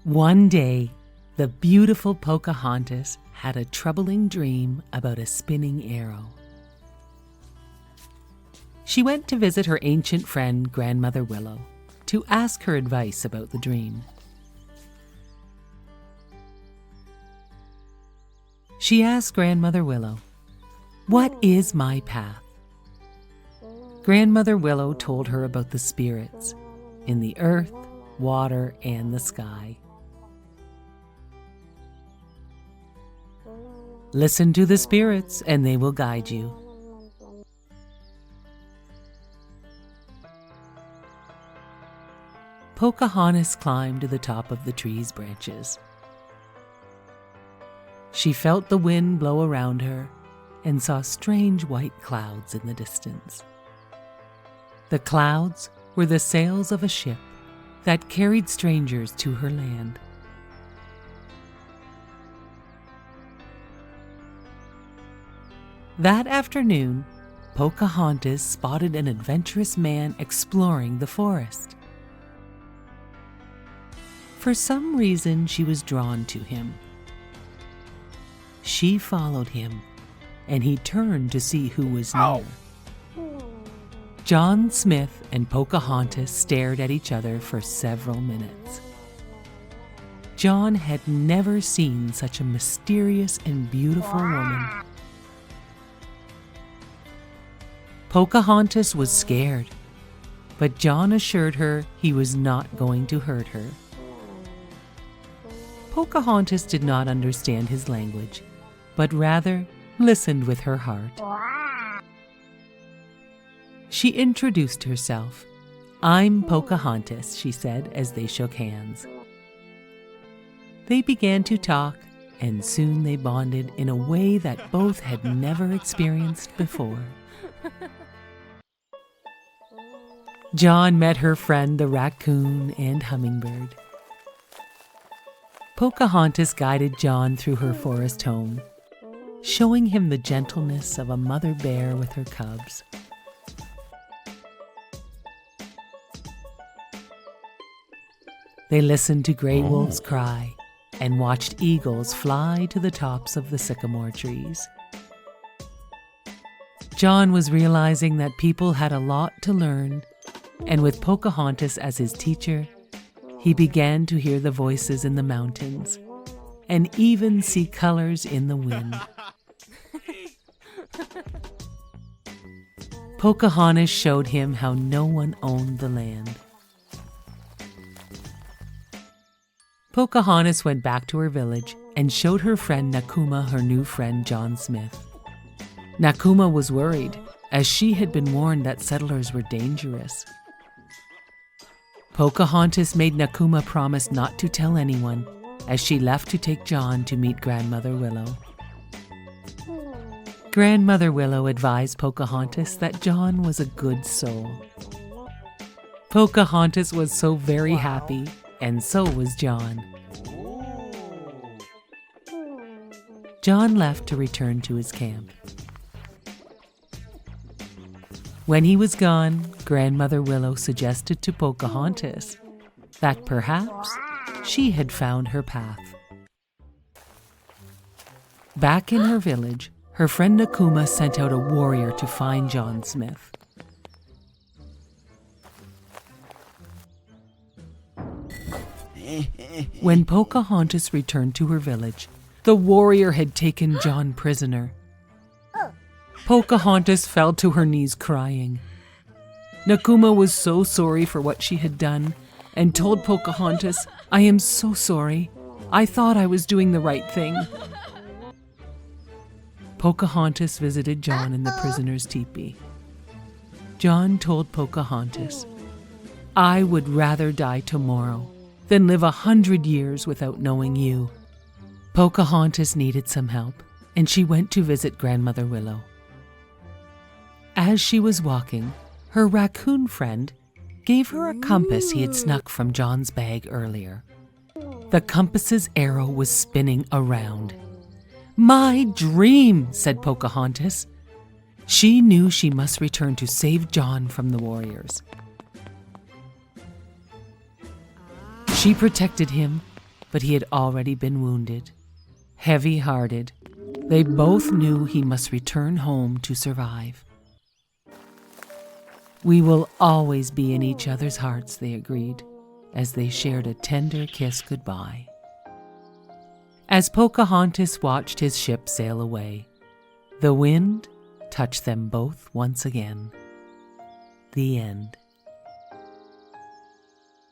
One day, the beautiful Pocahontas had a troubling dream about a spinning arrow. She went to visit her ancient friend, Grandmother Willow, to ask her advice about the dream. She asked Grandmother Willow, "What is my path?" Grandmother Willow told her about the spirits in the earth, water, and the sky. Listen to the spirits and they will guide you. Pocahontas climbed to the top of the tree's branches. She felt the wind blow around her and saw strange white clouds in the distance. The clouds were the sails of a ship that carried strangers to her land. That afternoon, Pocahontas spotted an adventurous man exploring the forest. For some reason, she was drawn to him. She followed him, and he turned to see who was near. John Smith and Pocahontas stared at each other for several minutes. John had never seen such a mysterious and beautiful woman. Pocahontas was scared, but John assured her he was not going to hurt her. Pocahontas did not understand his language, but rather listened with her heart. She introduced herself. "I'm Pocahontas," she said as they shook hands. They began to talk, and soon they bonded in a way that both had never experienced before. John met her friend the raccoon and hummingbird. Pocahontas guided John through her forest home, showing him the gentleness of a mother bear with her cubs. They listened to gray wolves cry and watched eagles fly to the tops of the sycamore trees. John was realizing that people had a lot to learn, and with Pocahontas as his teacher, he began to hear the voices in the mountains and even see colors in the wind. Pocahontas showed him how no one owned the land. Pocahontas went back to her village and showed her friend Nakuma her new friend John Smith. Nakuma was worried, as she had been warned that settlers were dangerous. Pocahontas made Nakuma promise not to tell anyone, as she left to take John to meet Grandmother Willow. Grandmother Willow advised Pocahontas that John was a good soul. Pocahontas was so very happy, and so was John. John left to return to his camp. When he was gone, Grandmother Willow suggested to Pocahontas that perhaps she had found her path. Back in her village, her friend Nakuma sent out a warrior to find John Smith. When Pocahontas returned to her village, the warrior had taken John prisoner. Pocahontas fell to her knees crying. Nakuma was so sorry for what she had done and told Pocahontas, "I am so sorry. I thought I was doing the right thing." Pocahontas visited John in the prisoner's teepee. John told Pocahontas, "I would rather die tomorrow than live 100 years without knowing you." Pocahontas needed some help, and she went to visit Grandmother Willow. As she was walking, her raccoon friend gave her a compass he had snuck from John's bag earlier. The compass's arrow was spinning around. "My dream," said Pocahontas. She knew she must return to save John from the warriors. She protected him but he had already been wounded. Heavy-hearted, they both knew he must return home to survive. "We will always be in each other's hearts," they agreed, as they shared a tender kiss goodbye. As Pocahontas watched his ship sail away, the wind touched them both once again. The end.